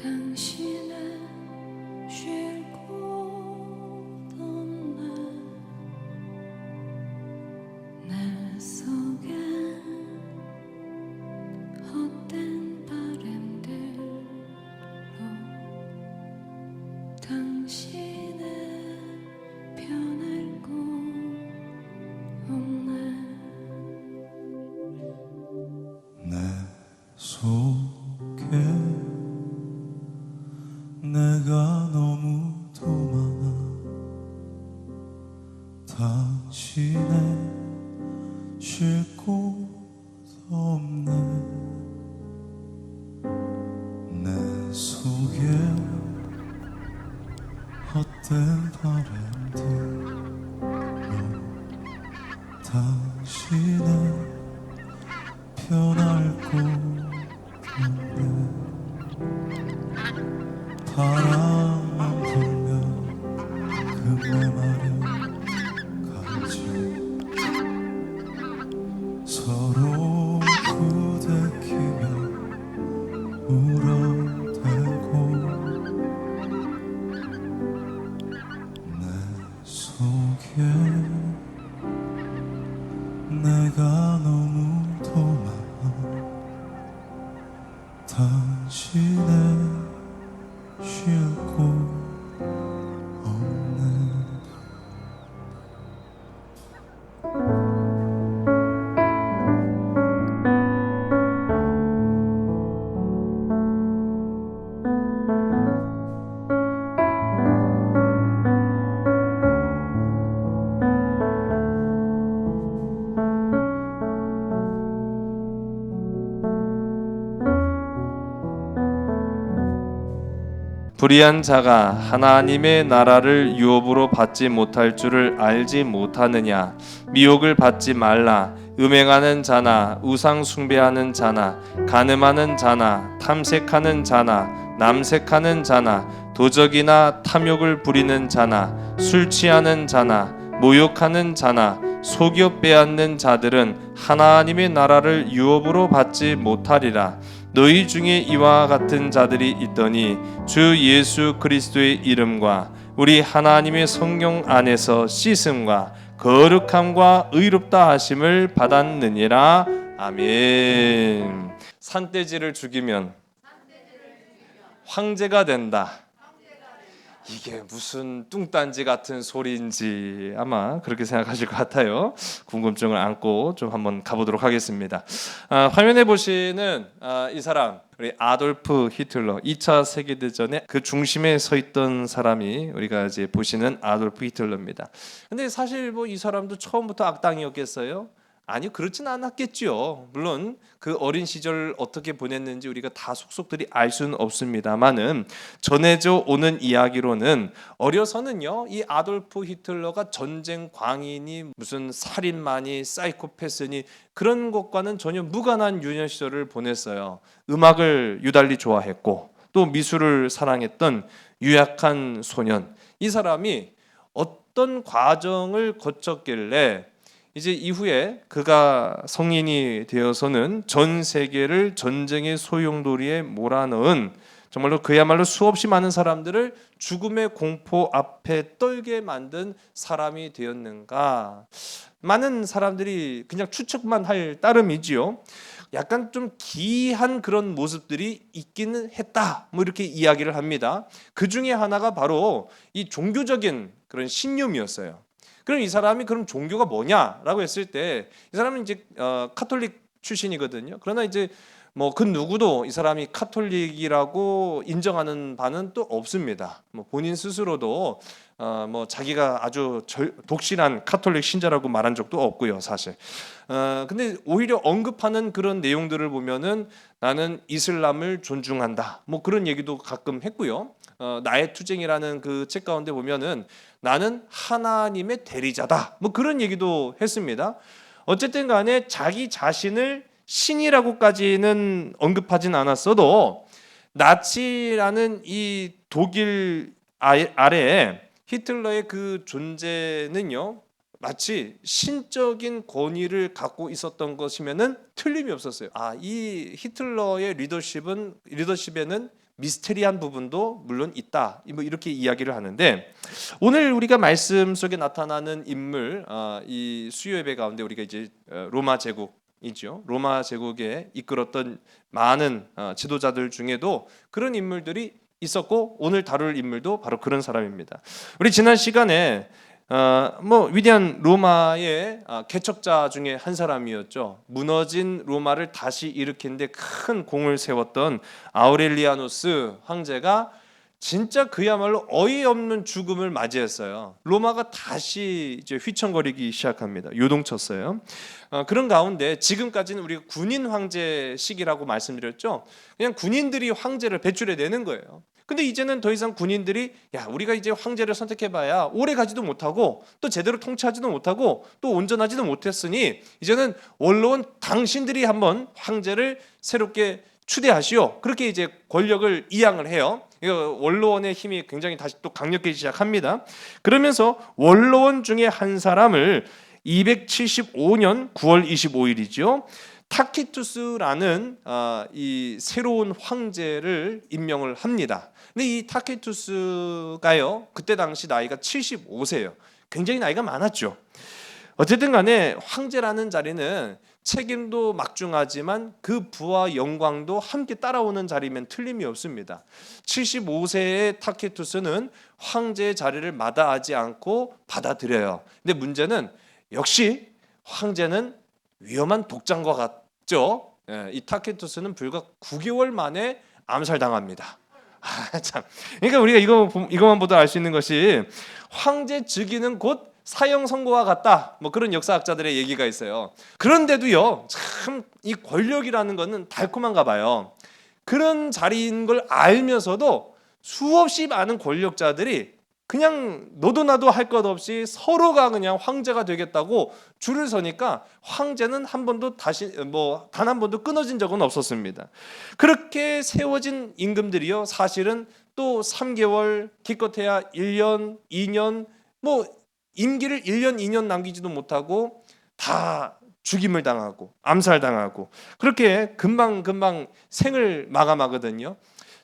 당신은 쉴 곳 없네. 내 속에 헛된 바람들로 당신은 변할 곳 없네. 내 속에 내가 너무도 많아. 당신의 쉴 곳 없네. 내 속에 헛된 바람들로 당신의 변할 곳 없네. 바람만 불면 그 메마른 가지 서로 부대끼며 울어대고 내 속에 내가 너무도 많아. 당신의 쉴 곳 없네. 불의한 자가 하나님의 나라를 유업으로 받지 못할 줄을 알지 못하느냐. 미혹을 받지 말라. 음행하는 자나 우상 숭배하는 자나 간음하는 자나 탐색하는 자나 남색하는 자나 도적이나 탐욕을 부리는 자나 술 취하는 자나 모욕하는 자나 속여 빼앗는 자들은 하나님의 나라를 유업으로 받지 못하리라. 너희 중에 이와 같은 자들이 있더니 주 예수 그리스도의 이름과 우리 하나님의 성령 안에서 씻음과 거룩함과 의롭다 하심을 받았느니라. 아멘. 산돼지를 죽이면 황제가 된다. 이게 무슨 뚱딴지 같은 소리인지 아마 그렇게 생각하실 것 같아요. 궁금증을 안고 좀 한번 가보도록 하겠습니다. 화면에 보시는 이 사람, 우리 아돌프 히틀러, 2차 세계대전에 그 중심에 서 있던 사람이 우리가 이제 보시는 아돌프 히틀러입니다. 근데 사실 뭐 이 사람도 처음부터 악당이었겠어요? 아니, 그렇진 않았겠죠. 물론 그 어린 시절 어떻게 보냈는지 우리가 다 속속들이 알 수는 없습니다만은 전해져 오는 이야기로는 어려서는요, 이 아돌프 히틀러가 전쟁 광인이 무슨 살인마니 사이코패스니 그런 것과는 전혀 무관한 유년 시절을 보냈어요. 음악을 유달리 좋아했고 또 미술을 사랑했던 유약한 소년. 이 사람이 어떤 과정을 거쳤길래 이제 이후에 그가 성인이 되어서는 전 세계를 전쟁의 소용돌이에 몰아넣은 정말로 그야말로 수없이 많은 사람들을 죽음의 공포 앞에 떨게 만든 사람이 되었는가? 많은 사람들이 그냥 추측만 할 따름이지요. 약간 좀 기이한 그런 모습들이 있기는 했다. 뭐 이렇게 이야기를 합니다. 그 중에 하나가 바로 이 종교적인 그런 신념이었어요. 그럼 이 사람이 그럼 종교가 뭐냐라고 했을 때 이 사람은 이제 카톨릭 출신이거든요. 그러나 이제 뭐 그 누구도 이 사람이 카톨릭이라고 인정하는 바는 또 없습니다. 뭐 본인 스스로도 뭐 자기가 아주 독실한 카톨릭 신자라고 말한 적도 없고요, 사실. 근데 오히려 언급하는 그런 내용들을 보면은 나는 이슬람을 존중한다. 뭐 그런 얘기도 가끔 했고요. 나의 투쟁이라는 그 책 가운데 보면은 나는 하나님의 대리자다. 뭐 그런 얘기도 했습니다. 어쨌든 간에 자기 자신을 신이라고까지는 언급하진 않았어도 나치라는 이 독일 아래에 히틀러의 그 존재는요, 마치 신적인 권위를 갖고 있었던 것이면은 틀림이 없었어요. 이 히틀러의 리더십에는 미스테리한 부분도 물론 있다. 뭐 이렇게 이야기를 하는데 오늘 우리가 말씀 속에 나타나는 인물 이 수요 예배 가운데 우리가 이제 로마 제국이죠. 로마 제국에 이끌었던 많은 지도자들 중에도 그런 인물들이 있었고 오늘 다룰 인물도 바로 그런 사람입니다. 우리 지난 시간에 뭐 위대한 로마의 개척자 중에 한 사람이었죠. 무너진 로마를 다시 일으킨 데 큰 공을 세웠던 아우렐리아누스 황제가 진짜 그야말로 어이없는 죽음을 맞이했어요. 로마가 다시 이제 휘청거리기 시작합니다. 요동쳤어요. 그런 가운데 지금까지는 우리가 군인 황제 시기라고 말씀드렸죠. 그냥 군인들이 황제를 배출해 내는 거예요. 근데 이제는 더 이상 군인들이 우리가 이제 황제를 선택해봐야 오래 가지도 못하고 또 제대로 통치하지도 못하고 또 온전하지도 못했으니 이제는 원로원 당신들이 한번 황제를 새롭게 추대하시오. 그렇게 이제 권력을 이양을 해요. 원로원의 힘이 굉장히 다시 또 강력해지기 시작합니다. 그러면서 원로원 중에 한 사람을 275년 9월 25일이죠. 타키투스라는 이 새로운 황제를 임명을 합니다. 근데 이 타키투스가요, 그때 당시 나이가 75세예요. 굉장히 나이가 많았죠. 어쨌든 간에 황제라는 자리는 책임도 막중하지만 그 부와 영광도 함께 따라오는 자리면 틀림이 없습니다. 75세의 타키투스는 황제의 자리를 마다하지 않고 받아들여요. 근데 문제는 역시 황제는 위험한 독장과 같죠. 이 타키투스는 불과 9개월 만에 암살당합니다. 참. 그러니까 우리가 이거만 보다 알 수 있는 것이 황제 즉위는 곧 사형 선고와 같다. 뭐 그런 역사학자들의 얘기가 있어요. 그런데도요, 참 이 권력이라는 것은 달콤한가 봐요. 그런 자리인 걸 알면서도 수없이 많은 권력자들이 그냥 너도 나도 할 것 없이 서로가 그냥 황제가 되겠다고 줄을 서니까 황제는 한 번도 다시 단 한 번도 끊어진 적은 없었습니다. 그렇게 세워진 임금들이요, 사실은 또 3개월, 기껏해야 1년, 2년, 뭐 임기를 1년, 2년 남기지도 못하고 다 죽임을 당하고 암살당하고 그렇게 금방 생을 마감하거든요.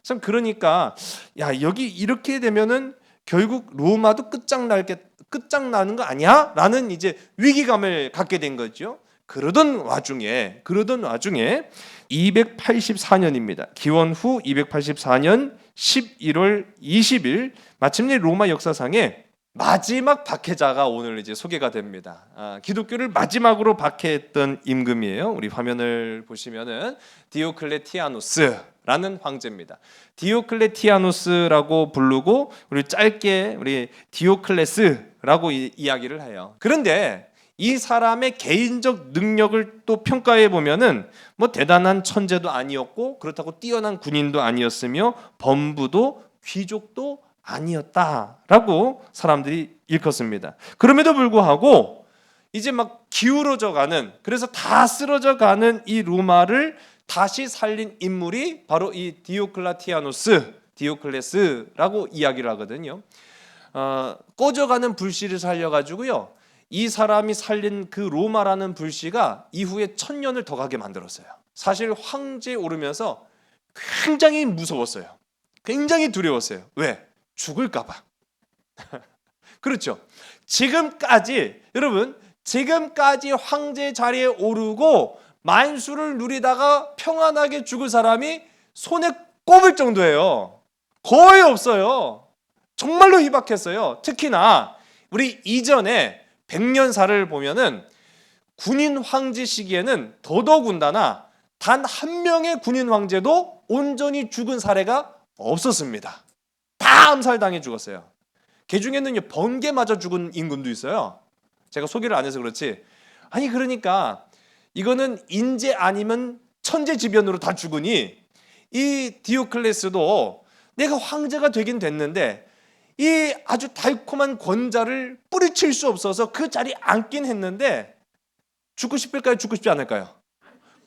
참 그러니까 여기 이렇게 되면은 결국 로마도 끝장나는 거 아니야? 라는 이제 위기감을 갖게 된 거죠. 그러던 와중에 284년입니다. 기원 후 284년 11월 20일 마침내 로마 역사상에 마지막 박해자가 오늘 이제 소개가 됩니다. 기독교를 마지막으로 박해했던 임금이에요. 우리 화면을 보시면은 디오클레티아누스라는 황제입니다. 디오클레티아누스라고 부르고 우리 짧게 우리 디오클레스라고 이야기를 해요. 그런데 이 사람의 개인적 능력을 또 평가해 보면은 뭐 대단한 천재도 아니었고 그렇다고 뛰어난 군인도 아니었으며 범부도 귀족도 아니었다라고 사람들이 일컫습니다. 그럼에도 불구하고 이제 막 기울어져 가는, 그래서 다 쓰러져 가는 이 로마를 다시 살린 인물이 바로 이 디오클레스라고 이야기를 하거든요. 꺼져가는 불씨를 살려가지고요, 이 사람이 살린 그 로마라는 불씨가 이후에 1000년을 더 가게 만들었어요. 사실 황제에 오르면서 굉장히 무서웠어요. 굉장히 두려웠어요. 왜? 죽을까봐. 그렇죠. 지금까지 황제 자리에 오르고 만수를 누리다가 평안하게 죽을 사람이 손에 꼽을 정도예요. 거의 없어요. 정말로 희박했어요. 특히나 우리 이전에 100년사를 보면은 군인 황제 시기에는 더더군다나 단 한 명의 군인 황제도 온전히 죽은 사례가 없었습니다. 다 암살당해 죽었어요. 그 중에는요, 번개 맞아 죽은 임금도 있어요. 제가 소개를 안 해서 그렇지. 아니 그러니까 이거는 인재 아니면 천재지변으로 다 죽으니 이 디오클레스도 내가 황제가 되긴 됐는데 이 아주 달콤한 권자를 뿌리칠 수 없어서 그 자리에 앉긴 했는데 죽고 싶을까요? 죽고 싶지 않을까요?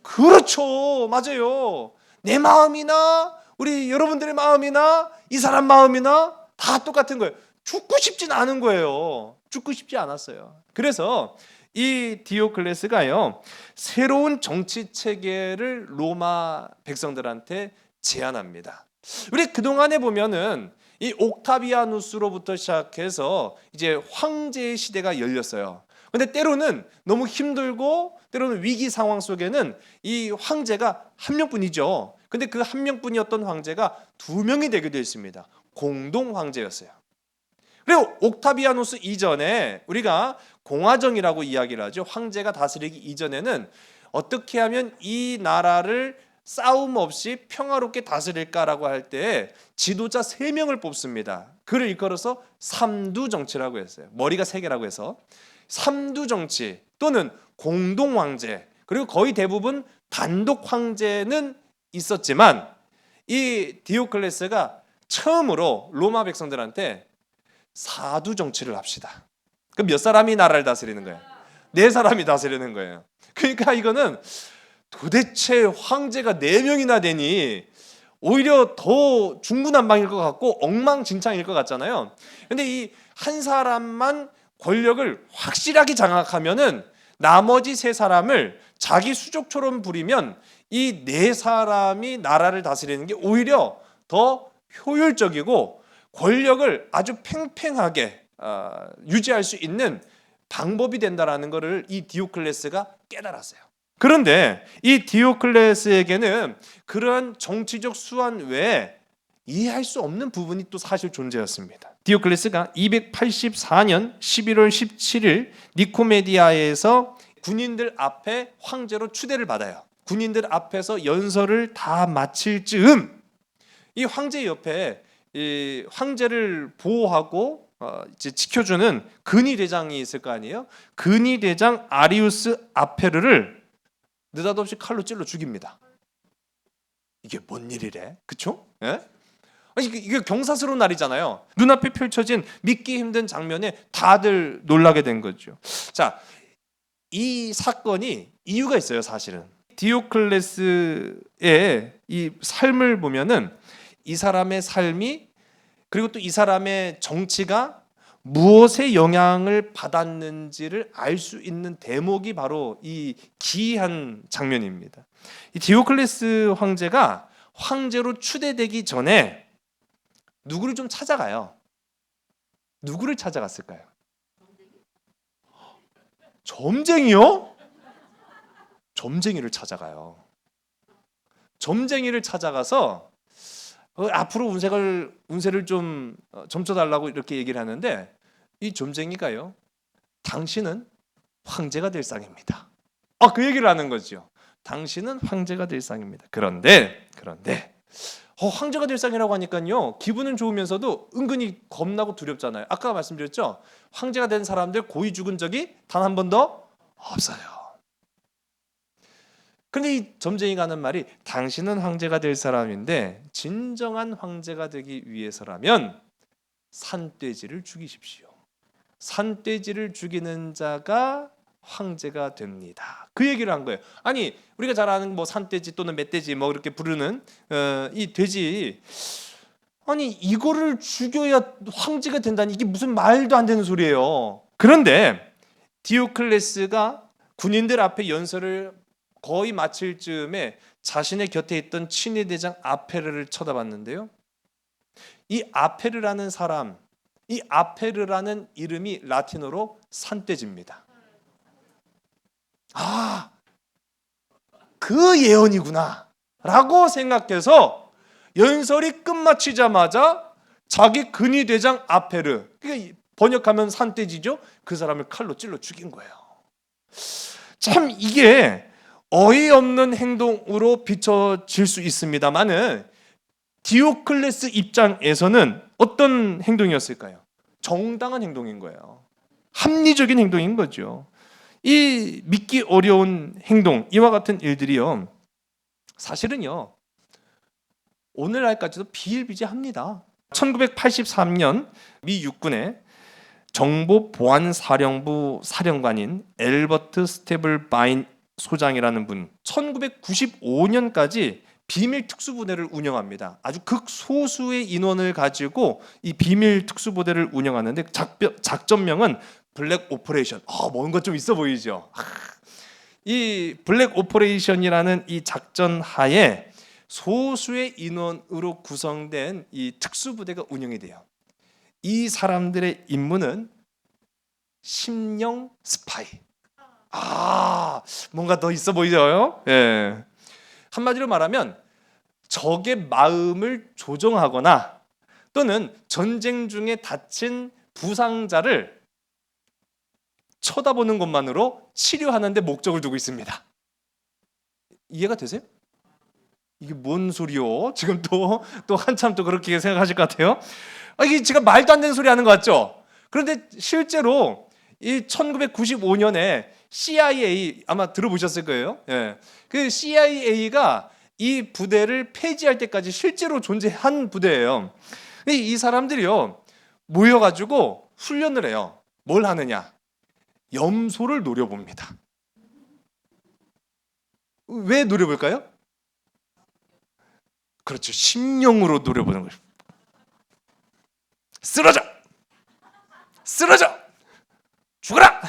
그렇죠. 맞아요. 내 마음이나 우리 여러분들의 마음이나 이 사람 마음이나 다 똑같은 거예요. 죽고 싶진 않은 거예요. 죽고 싶지 않았어요. 그래서 이 디오클레스가요, 새로운 정치 체계를 로마 백성들한테 제안합니다. 우리 그동안에 보면은 이 옥타비아누스로부터 시작해서 이제 황제의 시대가 열렸어요. 근데 때로는 너무 힘들고 때로는 위기 상황 속에는 이 황제가 한 명뿐이죠. 근데 그 한 명뿐이었던 황제가 두 명이 되기도 했습니다. 공동 황제였어요. 그리고 옥타비아누스 이전에 우리가 공화정이라고 이야기를 하죠. 황제가 다스리기 이전에는 어떻게 하면 이 나라를 싸움 없이 평화롭게 다스릴까라고 할 때 지도자 3명을 뽑습니다. 그를 일컬어서 삼두 정치라고 했어요. 머리가 3개라고 해서 삼두 정치 또는 공동 황제, 그리고 거의 대부분 단독 황제는 있었지만 이 디오클레스가 처음으로 로마 백성들한테 사두 정치를 합시다. 그럼 몇 사람이 나라를 다스리는 거예요? 4사람이 다스리는 거예요. 그러니까 이거는 도대체 황제가 4명이나 되니 오히려 더 중구난방일 것 같고 엉망진창일 것 같잖아요. 근데 이 한 사람만 권력을 확실하게 장악하면은 나머지 3사람을 자기 수족처럼 부리면 이 4사람이 나라를 다스리는 게 오히려 더 효율적이고 권력을 아주 팽팽하게 유지할 수 있는 방법이 된다라는 것을 이 디오클레스가 깨달았어요. 그런데 이 디오클레스에게는 그러한 정치적 수완 외에 이해할 수 없는 부분이 또 사실 존재했습니다. 디오클레스가 284년 11월 17일 니코메디아에서 군인들 앞에 황제로 추대를 받아요. 군인들 앞에서 연설을 다 마칠 즈음 이 황제 옆에 이 황제를 보호하고 이제 지켜주는 근위대장이 있을 거 아니에요. 근위대장 아리우스 아페르를 느닷없이 칼로 찔러 죽입니다. 이게 뭔 일이래? 그쵸? 예? 아니, 이게 경사스러운 날이잖아요. 눈앞에 펼쳐진 믿기 힘든 장면에 다들 놀라게 된 거죠. 자, 이 사건이 이유가 있어요. 사실은 디오클레스의 이 삶을 보면은 이 사람의 삶이 그리고 또 이 사람의 정치가 무엇의 영향을 받았는지를 알 수 있는 대목이 바로 이 기이한 장면입니다. 이 디오클레스 황제가 황제로 추대되기 전에 누구를 좀 찾아가요. 누구를 찾아갔을까요? 점쟁이요? 점쟁이를 찾아가요. 점쟁이를 찾아가서 앞으로 운세를 좀 점쳐달라고 이렇게 얘기를 하는데 이 점쟁이가요, 당신은 황제가 될 상입니다. 그 얘기를 하는 거죠. 당신은 황제가 될 상입니다. 그런데 황제가 될 상이라고 하니까요, 기분은 좋으면서도 은근히 겁나고 두렵잖아요. 아까 말씀드렸죠. 황제가 된 사람들 고이 죽은 적이 단 한 번도 없어요. 근데 이 점쟁이가 하는 말이 당신은 황제가 될 사람인데 진정한 황제가 되기 위해서라면 산돼지를 죽이십시오. 산돼지를 죽이는 자가 황제가 됩니다. 그 얘기를 한 거예요. 아니, 우리가 잘 아는 뭐 산돼지 또는 멧돼지 뭐 이렇게 부르는 이 돼지, 아니 이거를 죽여야 황제가 된다니 이게 무슨 말도 안 되는 소리예요. 그런데 디오클레스가 군인들 앞에 연설을 거의 마칠 즈음에 자신의 곁에 있던 친위대장 아페르를 쳐다봤는데요. 이 아페르라는 사람, 이 아페르라는 이름이 라틴어로 산돼지입니다. 그 예언이구나 라고 생각해서 연설이 끝마치자마자 자기 근위대장 아페르, 그러니까 번역하면 산돼지죠, 그 사람을 칼로 찔러 죽인 거예요. 참 이게 어이없는 행동으로 비춰질 수 있습니다만은 디오클레스 입장에서는 어떤 행동이었을까요? 정당한 행동인 거예요. 합리적인 행동인 거죠. 이 믿기 어려운 행동, 이와 같은 일들이요, 사실은요 오늘날까지도 비일비재합니다. 1983년 미 육군의 정보보안사령부 사령관인 엘버트 스테블바인 소장이라는 분, 1995년까지 비밀 특수부대를 운영합니다. 아주 극소수의 인원을 가지고 이 비밀 특수부대를 운영하는데 작전명은 블랙 오퍼레이션. 뭔가 좀 있어 보이죠. 이 블랙 오퍼레이션이라는 이 작전 하에 소수의 인원으로 구성된 이 특수부대가 운영이 돼요. 이 사람들의 임무는 심령 스파이. 뭔가 더 있어 보이죠? 예. 한마디로 말하면 적의 마음을 조종하거나 또는 전쟁 중에 다친 부상자를 쳐다보는 것만으로 치료하는 데 목적을 두고 있습니다. 이해가 되세요? 이게 뭔 소리요? 지금 또 한참 또 그렇게 생각하실 것 같아요. 이게 지금 말도 안 되는 소리 하는 것 같죠? 그런데 실제로 이 1995년에 CIA 아마 들어보셨을 거예요. 예. 그 CIA가 이 부대를 폐지할 때까지 실제로 존재한 부대예요. 이 사람들이요 모여가지고 훈련을 해요. 뭘 하느냐? 염소를 노려봅니다. 왜 노려볼까요? 그렇죠. 심령으로 노려보는 거예요. 쓰러져! 쓰러져! 죽어라!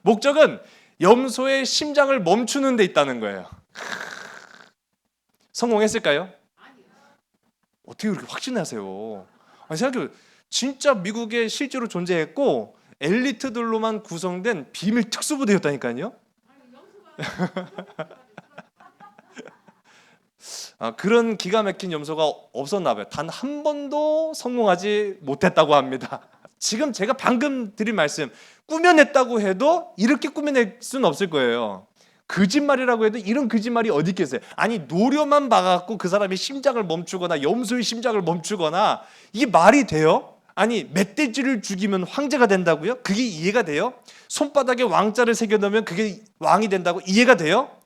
목적은 염소의 심장을 멈추는 데 있다는 거예요. 성공했을까요? 어떻게 그렇게 확신하세요? 생각해보세요. 진짜 미국에 실제로 존재했고 엘리트들로만 구성된 비밀 특수부대였다니까요. 그런 기가 막힌 염소가 없었나 봐요. 단 한 번도 성공하지 못했다고 합니다. 지금 제가 방금 드린 말씀 꾸며냈다고 해도 이렇게 꾸며낼 수는 없을 거예요. 거짓말이라고 해도 이런 거짓말이 어디 있겠어요. 아니 노려만 봐갖고 그 사람의 심장을 멈추거나 염소의 심장을 멈추거나 이게 말이 돼요? 아니 멧돼지를 죽이면 황제가 된다고요? 그게 이해가 돼요? 손바닥에 왕자를 새겨놓으면 그게 왕이 된다고 이해가 돼요?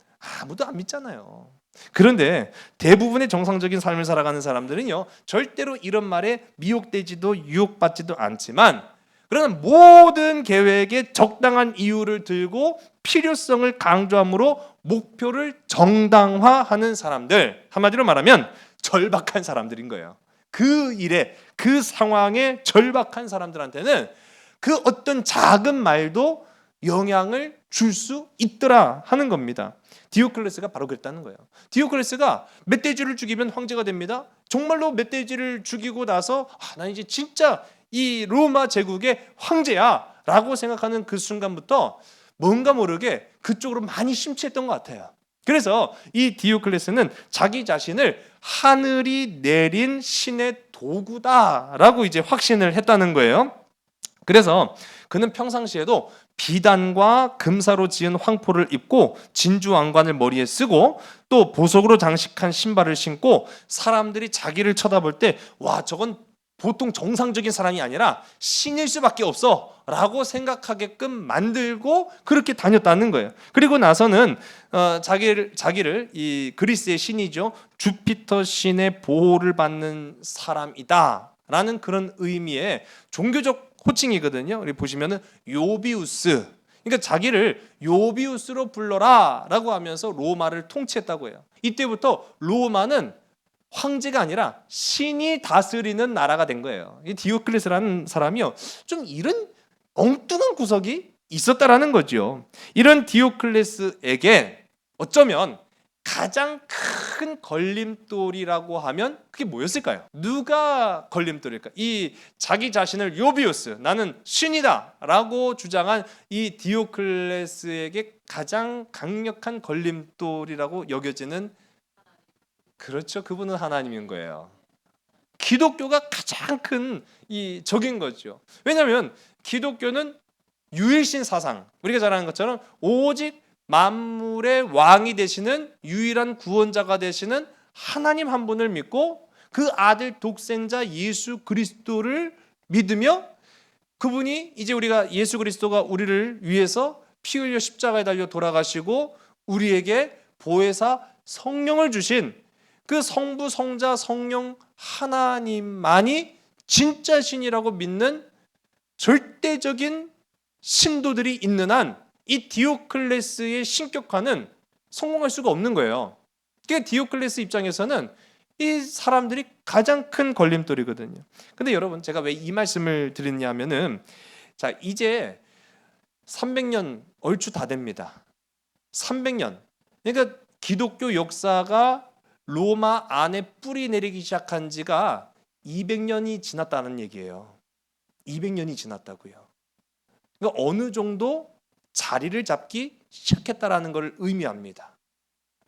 아무도 안 믿잖아요. 그런데 대부분의 정상적인 삶을 살아가는 사람들은요 절대로 이런 말에 미혹되지도 유혹받지도 않지만 그러나 모든 계획에 적당한 이유를 들고 필요성을 강조함으로 목표를 정당화하는 사람들, 한마디로 말하면 절박한 사람들인 거예요. 그 일에 그 상황에 절박한 사람들한테는 그 어떤 작은 말도 영향을 줄 수 있더라 하는 겁니다. 디오클레스가 바로 그랬다는 거예요. 디오클레스가 멧돼지를 죽이면 황제가 됩니다. 정말로 멧돼지를 죽이고 나서 나 이제 진짜 이 로마 제국의 황제야 라고 생각하는 그 순간부터 뭔가 모르게 그쪽으로 많이 심취했던 것 같아요. 그래서 이 디오클레스는 자기 자신을 하늘이 내린 신의 도구다라고 이제 확신을 했다는 거예요. 그래서 그는 평상시에도 비단과 금사로 지은 황포를 입고 진주 왕관을 머리에 쓰고 또 보석으로 장식한 신발을 신고 사람들이 자기를 쳐다볼 때 와 저건 보통 정상적인 사람이 아니라 신일 수밖에 없어 라고 생각하게끔 만들고 그렇게 다녔다는 거예요. 그리고 나서는 자기를 이 그리스의 신이죠 주피터 신의 보호를 받는 사람이다 라는 그런 의미의 종교적 호칭이거든요. 우리 보시면은 요비우스, 그러니까 자기를 요비우스로 불러라라고 하면서 로마를 통치했다고 해요. 이때부터 로마는 황제가 아니라 신이 다스리는 나라가 된 거예요. 이 디오클레스라는 사람이요, 좀 이런 엉뚱한 구석이 있었다라는 거죠. 이런 디오클레스에게 어쩌면 가장 큰 걸림돌이라고 하면 그게 뭐였을까요? 누가 걸림돌일까? 이 자기 자신을 요비우스, 나는 신이다라고 주장한 이 디오클레스에게 가장 강력한 걸림돌이라고 여겨지는, 그렇죠, 그분은 하나님인 거예요. 기독교가 가장 큰 이 적인 거죠. 왜냐하면 기독교는 유일신 사상, 우리가 잘 아는 것처럼 오직 만물의 왕이 되시는 유일한 구원자가 되시는 하나님 한 분을 믿고 그 아들 독생자 예수 그리스도를 믿으며 그분이 이제 우리가 예수 그리스도가 우리를 위해서 피 흘려 십자가에 달려 돌아가시고 우리에게 보혜사 성령을 주신 그 성부 성자 성령 하나님만이 진짜 신이라고 믿는 절대적인 신도들이 있는 한 이 디오클레스의 신격화는 성공할 수가 없는 거예요. 그러니까 디오클레스 입장에서는 이 사람들이 가장 큰 걸림돌이거든요. 근데 여러분, 제가 왜 이 말씀을 드리냐면은, 자, 이제 300년 얼추 다 됩니다. 300년. 그러니까 기독교 역사가 로마 안에 뿌리 내리기 시작한 지가 200년이 지났다는 얘기예요. 200년이 지났다고요. 그러니까 어느 정도 자리를 잡기 시작했다라는 것을 의미합니다.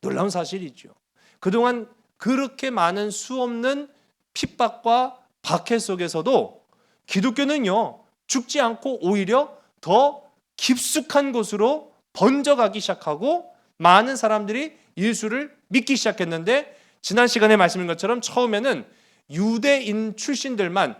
놀라운 사실이죠. 그동안 그렇게 많은 수없는 핍박과 박해 속에서도 기독교는요, 죽지 않고 오히려 더 깊숙한 곳으로 번져가기 시작하고 많은 사람들이 예수를 믿기 시작했는데, 지난 시간에 말씀인 것처럼 처음에는 유대인들만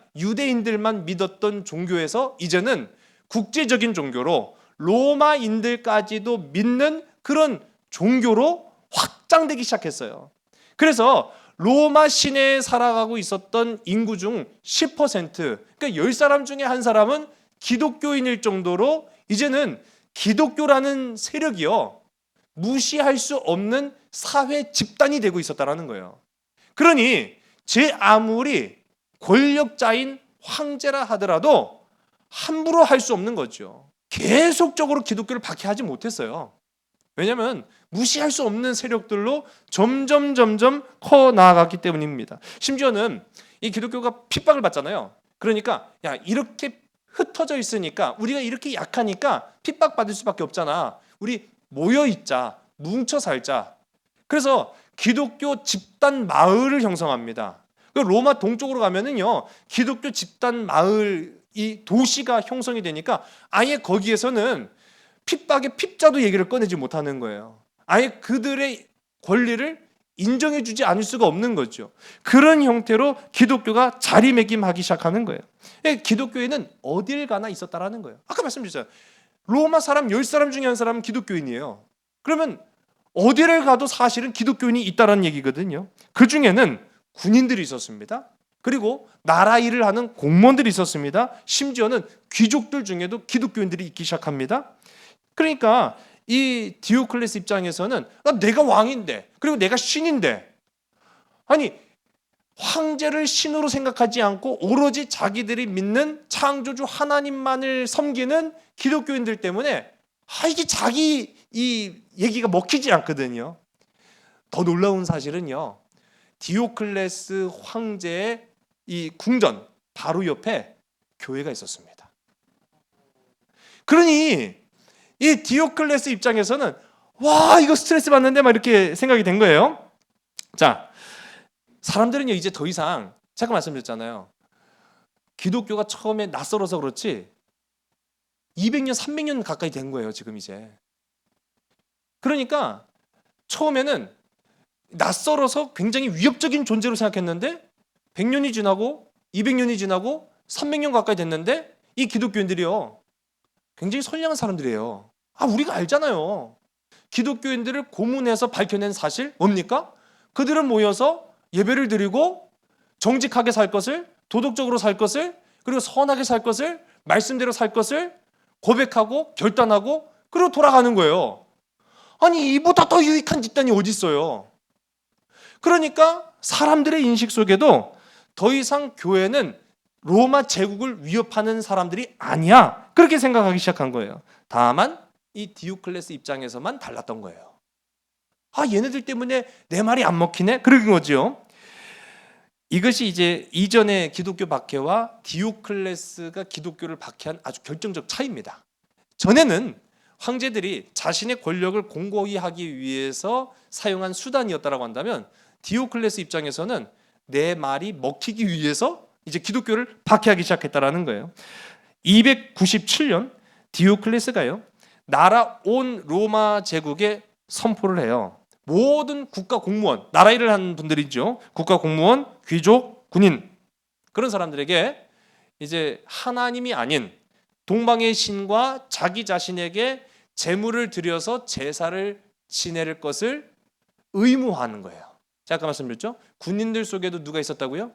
믿었던 종교에서 이제는 국제적인 종교로 로마인들까지도 믿는 그런 종교로 확장되기 시작했어요. 그래서 로마 시내에 살아가고 있었던 인구 중 10%, 그러니까 10사람 중에 한 사람은 기독교인일 정도로 이제는 기독교라는 세력이요, 무시할 수 없는 사회 집단이 되고 있었다는 거예요. 그러니 제 아무리 권력자인 황제라 하더라도 함부로 할 수 없는 거죠. 계속적으로 기독교를 박해하지 못했어요. 왜냐하면 무시할 수 없는 세력들로 점점 커 나아갔기 때문입니다. 심지어는 이 기독교가 핍박을 받잖아요. 그러니까 야, 이렇게 흩어져 있으니까, 우리가 이렇게 약하니까 핍박받을 수밖에 없잖아. 우리 모여 있자, 뭉쳐 살자. 그래서 기독교 집단 마을을 형성합니다. 로마 동쪽으로 가면은요, 기독교 집단 마을, 이 도시가 형성이 되니까 아예 거기에서는 핍박의 핍자도 얘기를 꺼내지 못하는 거예요. 아예 그들의 권리를 인정해주지 않을 수가 없는 거죠. 그런 형태로 기독교가 자리매김하기 시작하는 거예요. 기독교인은 어딜 가나 있었다라는 거예요. 아까 말씀드렸잖아요. 로마 사람 10사람 중에 한 사람은 기독교인이에요. 그러면 어디를 가도 사실은 기독교인이 있다는 얘기거든요. 그 중에는 군인들이 있었습니다. 그리고 나라 일을 하는 공무원들이 있었습니다. 심지어는 귀족들 중에도 기독교인들이 있기 시작합니다. 그러니까 이 디오클레스 입장에서는 내가 왕인데, 그리고 내가 신인데, 아니 황제를 신으로 생각하지 않고 오로지 자기들이 믿는 창조주 하나님만을 섬기는 기독교인들 때문에 이게 자기 이 얘기가 먹히지 않거든요. 더 놀라운 사실은요, 디오클레스 황제의 이 궁전 바로 옆에 교회가 있었습니다. 그러니 이 디오클레스 입장에서는 와, 이거 스트레스 받는데 막 이렇게 생각이 된 거예요. 자, 사람들은요 이제 더 이상, 잠깐 말씀드렸잖아요, 기독교가 처음에 낯설어서 그렇지 200년 300년 가까이 된 거예요 지금 이제. 그러니까 처음에는 낯설어서 굉장히 위협적인 존재로 생각했는데 100년이 지나고 200년이 지나고 300년 가까이 됐는데 이 기독교인들이요 굉장히 선량한 사람들이에요. 우리가 알잖아요. 기독교인들을 고문해서 밝혀낸 사실 뭡니까? 그들은 모여서 예배를 드리고 정직하게 살 것을, 도덕적으로 살 것을, 그리고 선하게 살 것을, 말씀대로 살 것을 고백하고 결단하고 그리고 돌아가는 거예요. 아니 이보다 더 유익한 집단이 어디 있어요? 그러니까 사람들의 인식 속에도 더 이상 교회는 로마 제국을 위협하는 사람들이 아니야, 그렇게 생각하기 시작한 거예요. 다만 이 디오클레스 입장에서만 달랐던 거예요. 얘네들 때문에 내 말이 안 먹히네? 그런 거죠. 이것이 이제 이전의 기독교 박해와 디오클레스가 기독교를 박해한 아주 결정적 차이입니다. 전에는 황제들이 자신의 권력을 공고히 하기 위해서 사용한 수단이었다라고 한다면, 디오클레스 입장에서는 내 말이 먹히기 위해서 이제 기독교를 박해하기 시작했다라는 거예요. 297년 디오클레스가요, 나라 온 로마 제국에 선포를 해요. 모든 국가 공무원, 나라 일을 하는 분들이죠. 국가 공무원, 귀족, 군인, 그런 사람들에게 이제 하나님이 아닌 동방의 신과 자기 자신에게 제물을 드려서 제사를 지낼 것을 의무화하는 거예요. 제가 아까 말씀드렸죠? 군인들 속에도 누가 있었다고요?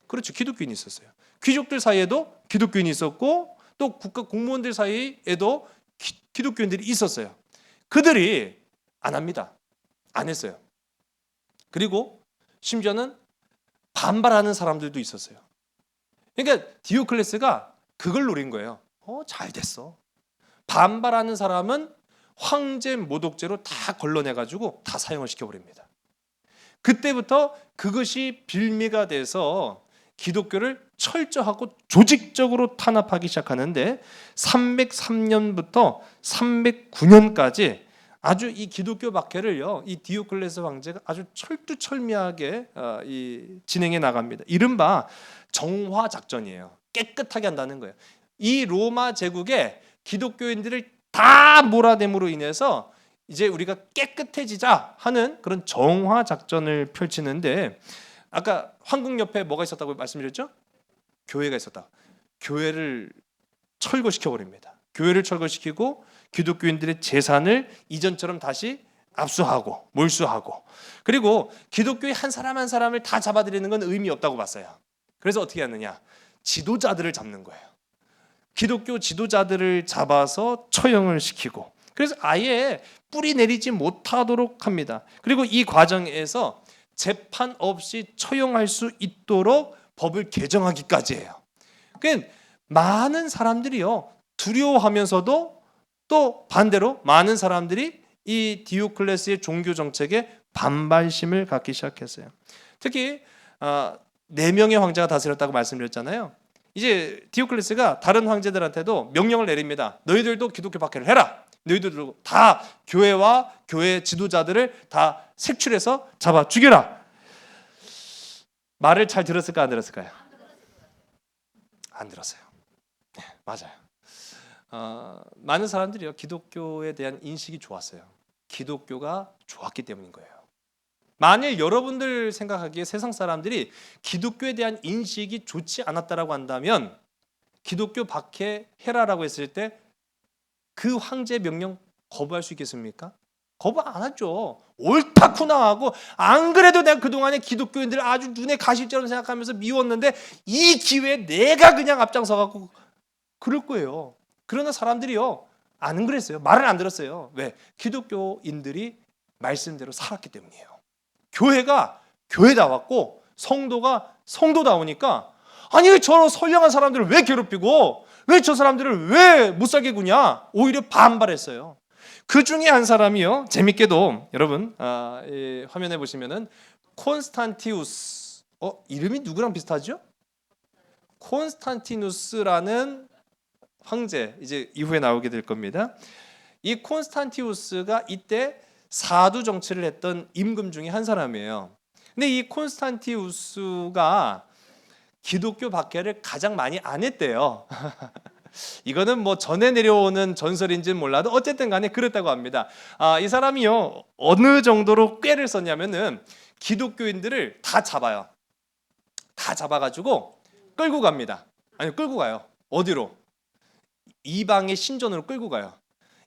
그렇죠. 기독교인이 있었어요. 귀족들 사이에도 기독교인이 있었고 또 국가 공무원들 사이에도 기독교인들이 있었어요. 그들이 안 합니다. 안 했어요. 그리고 심지어는 반발하는 사람들도 있었어요. 그러니까 디오클레스가 그걸 노린 거예요. 잘 됐어. 반발하는 사람은 황제 모독죄로 다 걸러내가지고 다 사형을 시켜버립니다. 그때부터 그것이 빌미가 돼서 기독교를 철저하고 조직적으로 탄압하기 시작하는데 303년부터 309년까지 아주 이 기독교 박해를요, 이 디오클레스 황제가 아주 철두철미하게 진행해 나갑니다. 이른바 정화 작전이에요. 깨끗하게 한다는 거예요. 이 로마 제국에 기독교인들을 다 몰아냄으로 인해서 이제 우리가 깨끗해지자 하는 그런 정화 작전을 펼치는데, 아까 황궁 옆에 뭐가 있었다고 말씀드렸죠? 교회가 있었다. 교회를 철거시켜 버립니다. 교회를 철거시키고 기독교인들의 재산을 이전처럼 다시 압수하고 몰수하고, 그리고 기독교의 한 사람 한 사람을 다 잡아들이는 건 의미 없다고 봤어요. 그래서 어떻게 하느냐? 지도자들을 잡는 거예요. 기독교 지도자들을 잡아서 처형을 시키고, 그래서 아예 뿌리 내리지 못하도록 합니다. 그리고 이 과정에서 재판 없이 처형할 수 있도록 법을 개정하기까지 해요. 그러니까 많은 사람들이요, 두려워하면서도 또 반대로 많은 사람들이 이 디오클레스의 종교 정책에 반발심을 갖기 시작했어요. 특히 4명의 황제가 다스렸다고 말씀드렸잖아요. 이제 디오클레스가 다른 황제들한테도 명령을 내립니다. 너희들도 기독교 박해를 해라. 너희들도 다 교회와 교회 지도자들을 다 색출해서 잡아 죽여라. 말을 잘 들었을까 안 들었을까요? 안 들었어요. 네, 맞아요. 많은 사람들이요, 기독교에 대한 인식이 좋았어요. 기독교가 좋았기 때문인 거예요. 만일 여러분들 생각하기에 세상 사람들이 기독교에 대한 인식이 좋지 않았다라고 한다면 기독교 박해해라라고 했을 때 그 황제 명령 거부할 수 있겠습니까? 거부 안 하죠. 옳다구나 하고, 안 그래도 내가 그동안에 기독교인들을 아주 눈에 가시처럼 생각하면서 미웠는데 이 기회에 내가 그냥 앞장서 갖고 그럴 거예요. 그러나 사람들이요, 안 그랬어요. 말을 안 들었어요. 왜? 기독교인들이 말씀대로 살았기 때문이에요. 교회가 교회다웠고 성도가 성도다우니까, 아니 왜 저 선량한 사람들을 왜 괴롭히고 왜 저 사람들을 왜 못 살게 구냐, 오히려 반발했어요. 그 중에 한 사람이요, 재밌게도 여러분 화면에 보시면은 콘스탄티우스, 이름이 누구랑 비슷하죠? 콘스탄티누스라는 황제, 이제 이후에 나오게 될 겁니다. 이 콘스탄티우스가 이때 사두 정치를 했던 임금 중에 한 사람이에요. 근데 이 콘스탄티우스가 기독교 박해를 가장 많이 안 했대요. 이거는 뭐 전에 내려오는 전설인지는 몰라도 어쨌든 간에 그랬다고 합니다. 이 사람이요, 어느 정도로 꾀를 썼냐면은 기독교인들을 다 잡아요. 다 잡아가지고 끌고 갑니다. 아니, 끌고 가요. 어디로? 이방의 신전으로 끌고 가요.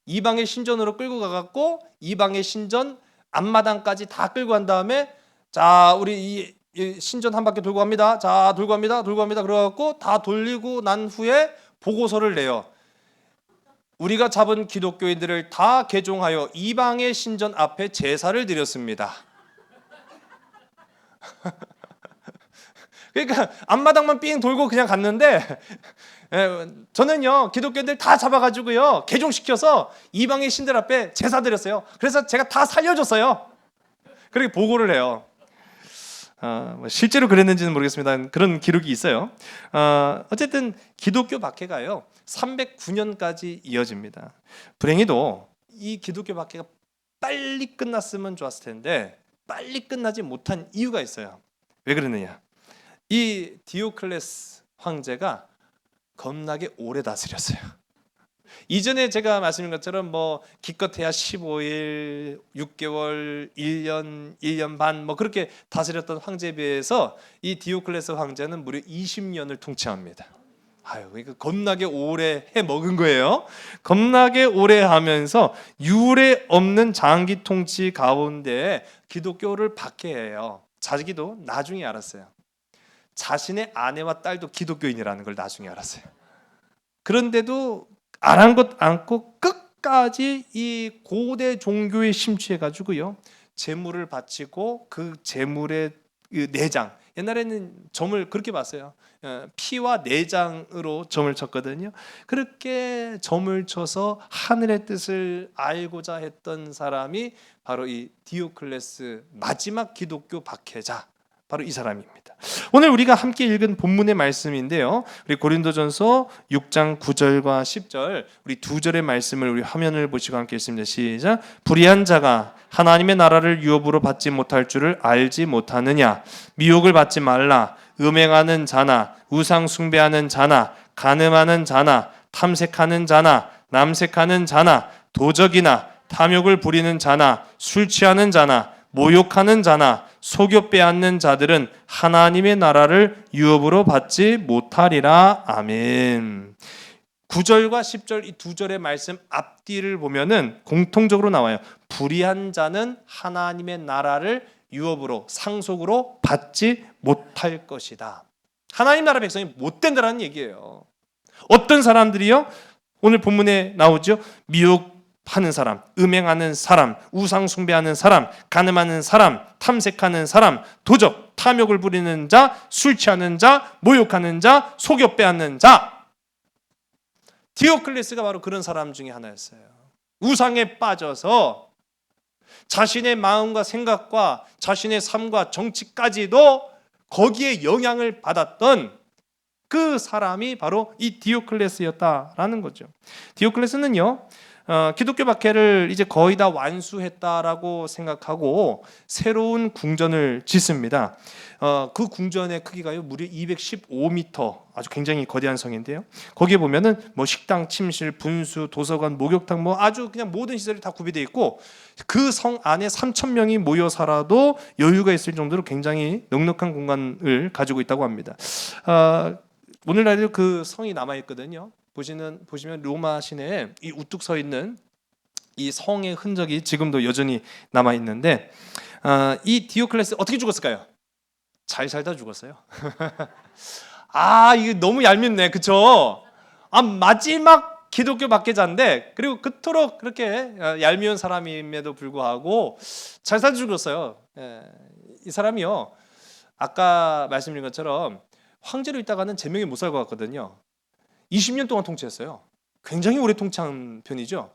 이방의 신전으로 끌고 가갖고 이방의 신전 앞마당까지 다 끌고 간 다음에, 자, 우리 이 신전 한 바퀴 돌고 갑니다. 자, 돌고 갑니다. 그래갖고 다 돌리고 난 후에 보고서를 내요. 우리가 잡은 기독교인들을 다 개종하여 이방의 신전 앞에 제사를 드렸습니다. 그러니까 앞마당만 삥 돌고 그냥 갔는데, 저는요 기독교인들 다 잡아가지고요 개종시켜서 이방의 신들 앞에 제사 드렸어요. 그래서 제가 다 살려줬어요. 그렇게 보고를 해요. 실제로 그랬는지는 모르겠습니다. 그런 기록이 있어요. 어쨌든 기독교 박해가요 309년까지 이어집니다. 불행히도 이 기독교 박해가 빨리 끝났으면 좋았을 텐데 빨리 끝나지 못한 이유가 있어요. 왜 그러느냐? 이 디오클레스 황제가 겁나게 오래 다스렸어요. 이전에 제가 말씀드린 것처럼 뭐 기껏해야 15일, 6개월, 1년 반 뭐 그렇게 다스렸던 황제에 비해서 이 디오클레스 황제는 무려 20년을 통치합니다. 그러니까 겁나게 오래 해 먹은 거예요. 겁나게 오래 하면서 유례 없는 장기 통치 가운데 기독교를 박해해요. 자기도 나중에 알았어요. 자신의 아내와 딸도 기독교인이라는 걸 나중에 알았어요. 그런데도 아랑곳 않고 끝까지 이 고대 종교에 심취해 가지고요 재물을 바치고 그 재물의 그 내장. 옛날에는 점을 그렇게 봤어요. 피와 내장으로 점을 쳤거든요. 그렇게 점을 쳐서 하늘의 뜻을 알고자 했던 사람이 바로 이 디오클레스, 마지막 기독교 박해자, 바로 이 사람입니다. 오늘 우리가 함께 읽은 본문의 말씀인데요. 우리 고린도전서 6장 9절과 10절, 우리 두 절의 말씀을 우리 화면을 보시고 함께 읽습니다. 시작. 불의한 자가 하나님의 나라를 유업으로 받지 못할 줄을 알지 못하느냐. 미혹을 받지 말라. 음행하는 자나 우상 숭배하는 자나 간음하는 자나 탐색하는 자나 남색하는 자나 도적이나 탐욕을 부리는 자나 술 취하는 자나 모욕하는 자나 속여 빼앗는 자들은 하나님의 나라를 유업으로 받지 못하리라. 아멘. 9절과 10절 이 두 절의 말씀 앞뒤를 보면은 공통적으로 나와요. 불의한 자는 하나님의 나라를 유업으로, 상속으로 받지 못할 것이다. 하나님 나라 백성이 못 된다라는 얘기예요. 어떤 사람들이요? 오늘 본문에 나오죠. 미혹하는 사람, 음행하는 사람, 우상 숭배하는 사람, 간음하는 사람, 탐색하는 사람, 도적, 탐욕을 부리는 자, 술 취하는 자, 모욕하는 자, 속여 빼앗는 자. 디오클레스가 바로 그런 사람 중에 하나였어요. 우상에 빠져서 자신의 마음과 생각과 자신의 삶과 정치까지도 거기에 영향을 받았던 그 사람이 바로 이 디오클레스였다라는 거죠. 디오클레스는요, 기독교 박해를 이제 거의 다 완수했다라고 생각하고 새로운 궁전을 짓습니다. 그 궁전의 크기가요 무려 215m, 아주 굉장히 거대한 성인데요. 거기에 보면은 뭐 식당, 침실, 분수, 도서관, 목욕탕, 뭐 아주 그냥 모든 시설이 다 구비되어 있고 그 성 안에 3,000명이 모여 살아도 여유가 있을 정도로 굉장히 넉넉한 공간을 가지고 있다고 합니다. 오늘날에도 그 성이 남아 있거든요. 보시면 로마 시내에 이 우뚝 서 있는 이 성의 흔적이 지금도 여전히 남아 있는데, 이 디오클레스 어떻게 죽었을까요? 잘 살다 죽었어요. 아, 이게 너무 얄밉네, 그렇죠? 마지막 기독교 박해자인데, 그리고 그토록 그렇게 얄미운 사람임에도 불구하고 잘 살다 죽었어요. 이 사람이요, 아까 말씀드린 것처럼 황제로 있다가는 제명에 못 살 것 같거든요. 20년 동안 통치했어요. 굉장히 오래 통치한 편이죠.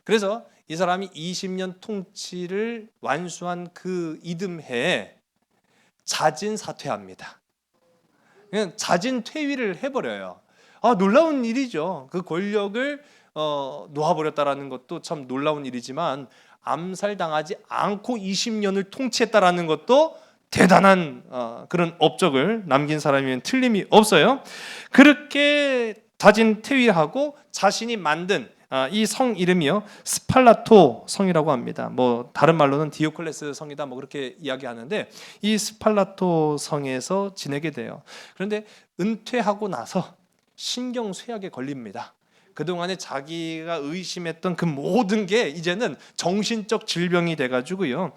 그래서 이 사람이 20년 통치를 완수한 그 이듬해에 자진 사퇴합니다. 그냥 자진 퇴위를 해버려요. 놀라운 일이죠. 그 권력을 놓아버렸다라는 것도 참 놀라운 일이지만 암살당하지 않고 20년을 통치했다라는 것도 대단한 그런 업적을 남긴 사람이면 틀림이 없어요. 그렇게 자진 퇴위하고 자신이 만든 이 성 이름이요 스팔라토 성이라고 합니다. 뭐 다른 말로는 디오클레스 성이다 뭐 그렇게 이야기하는데 이 스팔라토 성에서 지내게 돼요. 그런데 은퇴하고 나서 신경쇠약에 걸립니다. 그동안에 자기가 의심했던 그 모든 게 이제는 정신적 질병이 돼가지고요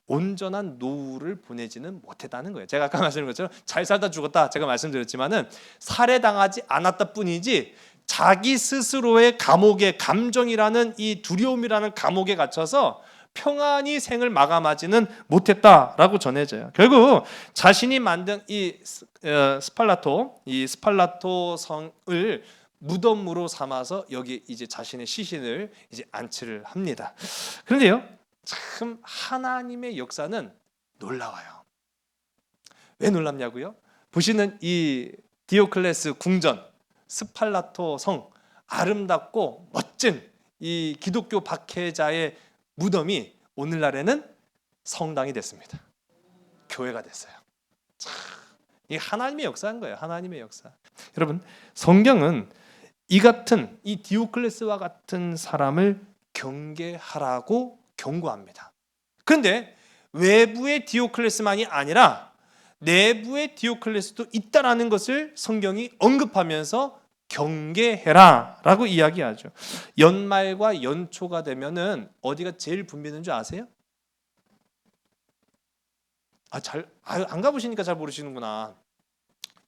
온전한 노후를 보내지는 못했다는 거예요. 제가 아까 말씀드린 것처럼 잘 살다 죽었다 제가 말씀드렸지만은 살해당하지 않았다 뿐이지 자기 스스로의 감옥에, 감정이라는 이 두려움이라는 감옥에 갇혀서 평안히 생을 마감하지는 못했다라고 전해져요. 결국 자신이 만든 이 스팔라토 성을 무덤으로 삼아서 여기 이제 자신의 시신을 이제 안치를 합니다. 그런데요, 참 하나님의 역사는 놀라워요. 왜 놀랍냐고요? 보시는 이 디오클레스 궁전, 스팔라토 성, 아름답고 멋진 이 기독교 박해자의 무덤이 오늘날에는 성당이 됐습니다. 교회가 됐어요. 참, 이 하나님의 역사인 거예요. 하나님의 역사. 여러분, 성경은 이 디오클레스와 같은 사람을 경계하라고 경고합니다. 그런데 외부의 디오클레스만이 아니라 내부의 디오클레스도 있다라는 것을 성경이 언급하면서 경계해라 라고 이야기하죠. 연말과 연초가 되면은 어디가 제일 붐비는 줄 아세요? 안 가보시니까 잘 모르시는구나.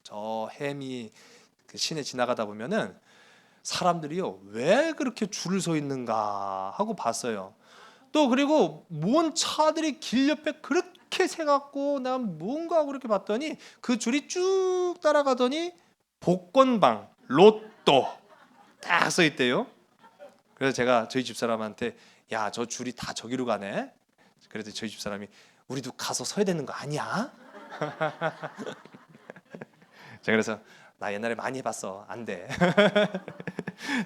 저 해미 그 시내 지나가다 보면은 사람들이요 왜 그렇게 줄을 서 있는가 하고 봤어요. 또 그리고 뭔 차들이 길 옆에 그렇게 그렇게 새갖고 난 뭔가 하고 그렇게 봤더니 그 줄이 쭉 따라가더니 복권방, 로또 딱 써 있대요. 그래서 제가 저희 집사람한테 야, 저 줄이 다 저기로 가네. 그래도 저희 집사람이 우리도 가서 서야 되는 거 아니야? 제가 그래서 나 옛날에 많이 해봤어. 안 돼.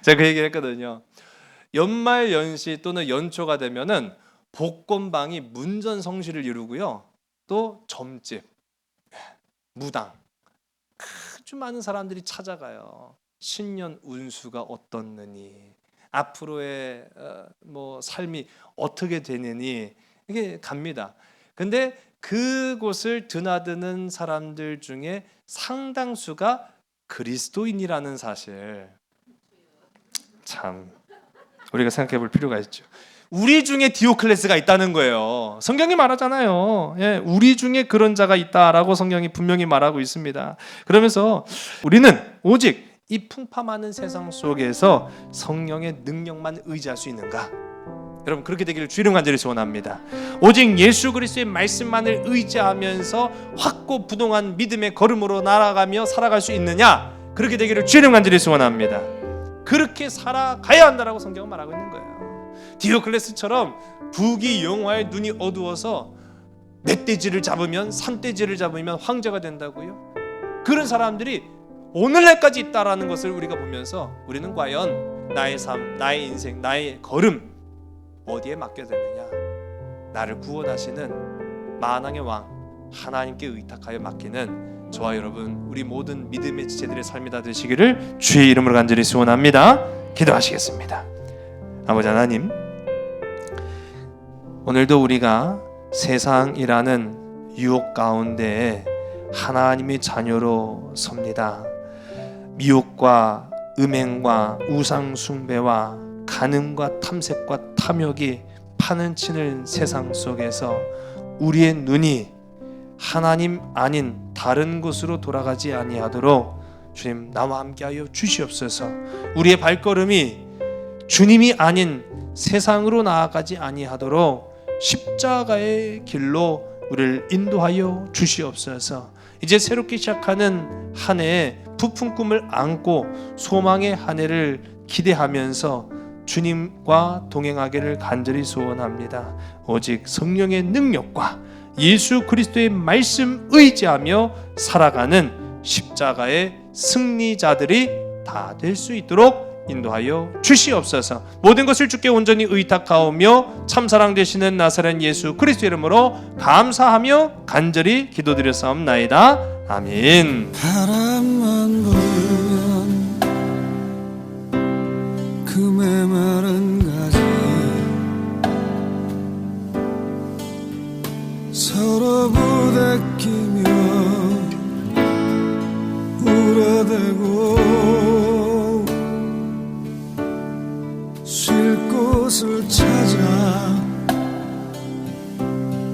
제가 그 얘기를 했거든요. 연말 연시 또는 연초가 되면은 복권방이 문전성시를 이루고요. 또 점집, 무당 아주 많은 사람들이 찾아가요. 신년 운수가 어떻느니, 앞으로의 뭐 삶이 어떻게 되느니 이게 갑니다. 근데 그곳을 드나드는 사람들 중에 상당수가 그리스도인이라는 사실, 참 우리가 생각해 볼 필요가 있죠. 우리 중에 디오클레스가 있다는 거예요. 성경이 말하잖아요. 예, 우리 중에 그런 자가 있다라고 성경이 분명히 말하고 있습니다. 그러면서 우리는 오직 이 풍파많은 세상 속에서 성령의 능력만 의지할 수 있는가? 여러분, 그렇게 되기를 주의로 간절히 소원합니다. 오직 예수 그리스도의 말씀만을 의지하면서 확고부동한 믿음의 걸음으로 날아가며 살아갈 수 있느냐? 그렇게 되기를 주의로 간절히 소원합니다. 그렇게 살아가야 한다라고 성경은 말하고 있는 거예요. 디오클레스처럼 부귀영화의 눈이 어두워서 멧돼지를 잡으면, 산돼지를 잡으면 황제가 된다고요? 그런 사람들이 오늘날까지 있다라는 것을 우리가 보면서 우리는 과연 나의 삶, 나의 인생, 나의 걸음 어디에 맡겨야 되느냐? 나를 구원하시는 만왕의 왕 하나님께 의탁하여 맡기는 저와 여러분, 우리 모든 믿음의 지체들의 삶이 다 되시기를 주의 이름으로 간절히 소원합니다. 기도하시겠습니다. 아버지 하나님, 오늘도 우리가 세상이라는 유혹 가운데 하나님의 자녀로 섭니다. 미혹과 음행과 우상 숭배와 간음과 탐색과 탐욕이 파는 치는 세상 속에서 우리의 눈이 하나님 아닌 다른 곳으로 돌아가지 아니하도록 주님 나와 함께하여 주시옵소서. 우리의 발걸음이 주님이 아닌 세상으로 나아가지 아니하도록 십자가의 길로 우리를 인도하여 주시옵소서. 이제 새롭게 시작하는 한 해에 부푼 꿈을 안고 소망의 한 해를 기대하면서 주님과 동행하기를 간절히 소원합니다. 오직 성령의 능력과 예수 그리스도의 말씀 의지하며 살아가는 십자가의 승리자들이 다 될 수 있도록 인도하여 주시옵소서. 모든 것을 주께 온전히 의탁하오며 참사랑 되시는 나사렛 예수 그리스도 이름으로 감사하며 간절히 기도드렸사옵나이다. 아멘. 바람만 불면 그 메마른 가지 서로 부대끼며 울어대고 쉴 곳을 찾아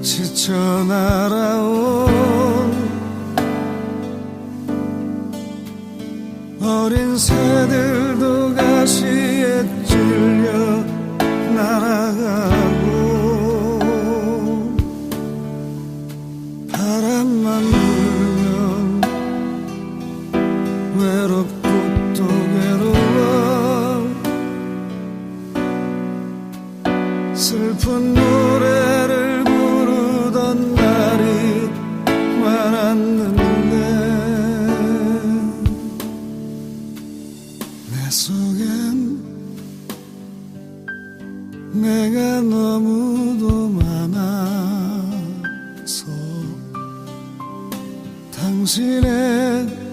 지쳐 날아온 어린 새들도 가시에 찔려 날아가고 바람만 불면 외롭고 또 괴로워 슬픈 노래를 부르던 날이 많았는데 내 속엔 내가 너무도 많아서 당신의